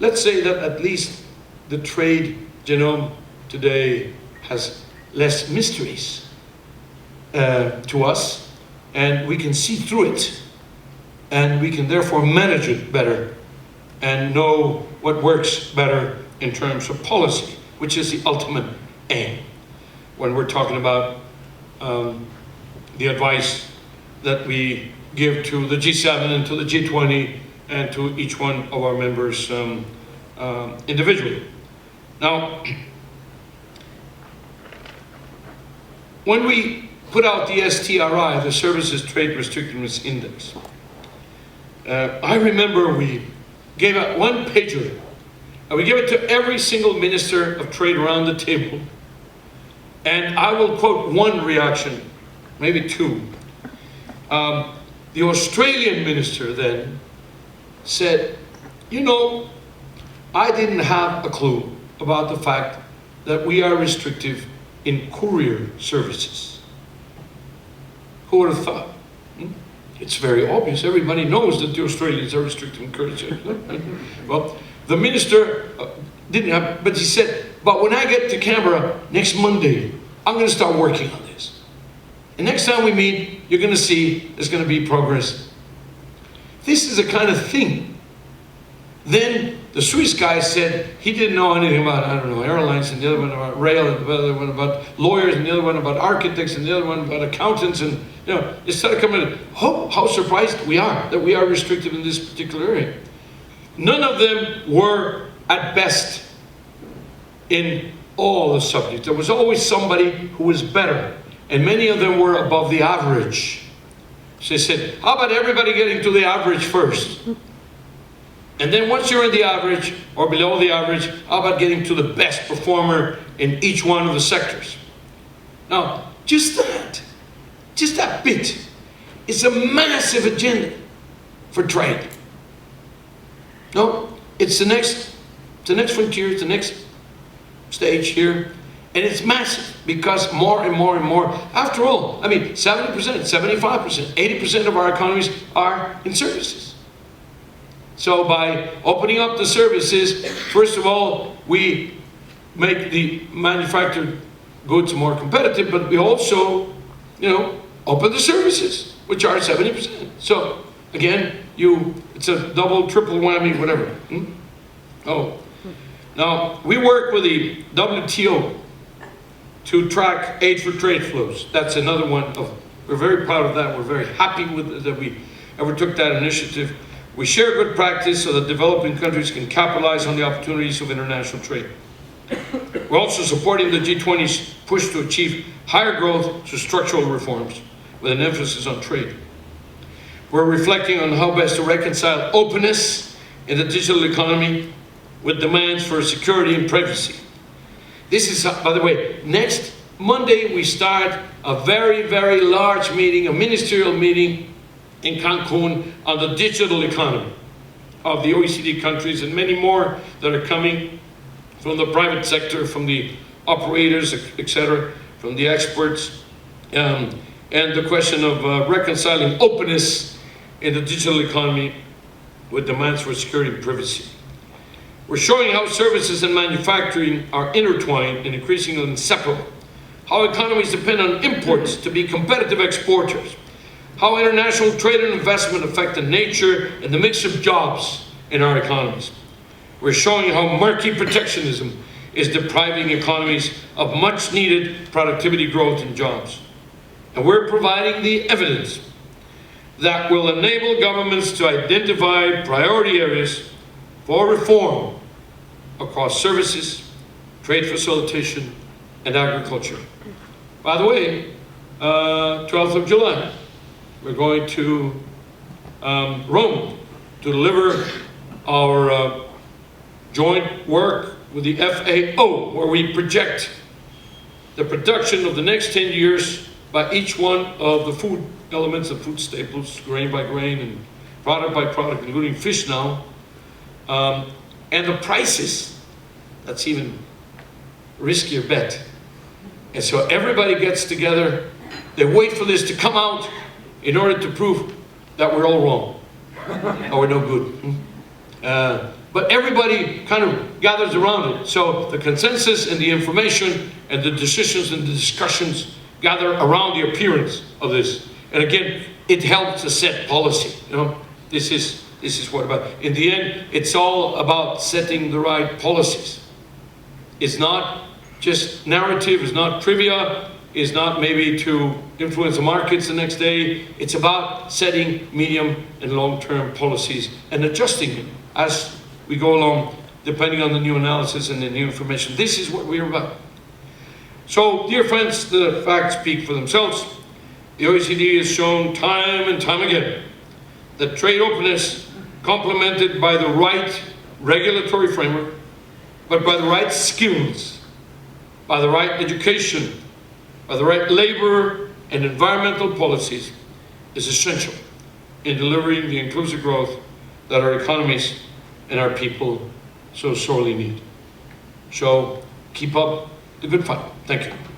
let's say that at least the trade genome today has less mysteries to us, and we can see through it, and we can therefore manage it better and know what works better in terms of policy, which is the ultimate aim when we're talking about the advice that we give to the G7 and to the G20 and to each one of our members individually. Now, when we put out the STRI, the Services Trade Restrictiveness Index, I remember we gave out one pager, and we gave it to every single minister of trade around the table. And I will quote one reaction, maybe two. The Australian minister then said, you know, I didn't have a clue about the fact that we are restrictive in courier services. Who would have thought? It's very obvious. Everybody knows that the Australians are restrictive in courier services. Well, the minister didn't have, but he said, but when I get to Canberra next Monday, I'm going to start working on this. And next time we meet, you're going to see there's going to be progress. This is the kind of thing. Then the Swiss guy said he didn't know anything about, I don't know, airlines, and the other one about rail, and the other one about lawyers, and the other one about architects, and the other one about accountants, and you know, it started coming, oh, how surprised we are that we are restrictive in this particular area. None of them were at best in all the subjects. There was always somebody who was better, and many of them were above the average. So they said, how about everybody getting to the average first? And then once you're in the average, or below the average, how about getting to the best performer in each one of the sectors? Now, just that bit, is a massive agenda for trade. No, it's the next frontier, it's the next stage here, and it's massive because more and more and more, after all, I mean, 70%, 75%, 80% of our economies are in services. So by opening up the services, first of all, we make the manufactured goods more competitive, but we also, you know, open the services, which are 70%. So again, it's a double, triple whammy, whatever. Oh. Now, we work with the WTO to track aid for trade flows. That's another one of, we're very proud of that. We're very happy with that we ever took that initiative. We share good practice so that developing countries can capitalize on the opportunities of international trade. We're also supporting the G20's push to achieve higher growth through structural reforms with an emphasis on trade. We're reflecting on how best to reconcile openness in the digital economy with demands for security and privacy. This is, by the way, next Monday we start a very, very large meeting, a ministerial meeting in Cancun on the digital economy of the OECD countries and many more that are coming from the private sector, from the operators, etc., from the experts, and the question of reconciling openness in the digital economy with demands for security and privacy. We're showing how services and manufacturing are intertwined and increasingly inseparable, how economies depend on imports to be competitive exporters, how international trade and investment affect the nature and the mix of jobs in our economies. We're showing how murky protectionism is depriving economies of much needed productivity growth and jobs. And we're providing the evidence that will enable governments to identify priority areas for reform across services, trade facilitation, and agriculture. By the way, 12th of July, we're going to Rome to deliver our joint work with the FAO, where we project the production of the next 10 years by each one of the food elements, the food staples, grain by grain and product by product, including fish now, and the prices. That's even riskier bet. And so everybody gets together, they wait for this to come out in order to prove that we're all wrong, or we're no good. but everybody kind of gathers around it. So the consensus and the information and the decisions and the discussions gather around the appearance of this. And again, it helps to set policy. You know, this is what about. In the end, it's all about setting the right policies. It's not just narrative, it's not trivia, it's not maybe to influence the markets the next day. It's about setting medium and long-term policies and adjusting it as we go along, depending on the new analysis and the new information. This is what we're about. So, dear friends, the facts speak for themselves. The OECD has shown time and time again that trade openness, complemented by the right regulatory framework, but by the right skills, by the right education, by the right labor and environmental policies, is essential in delivering the inclusive growth that our economies and our people so sorely need. So keep up the good fight. Thank you.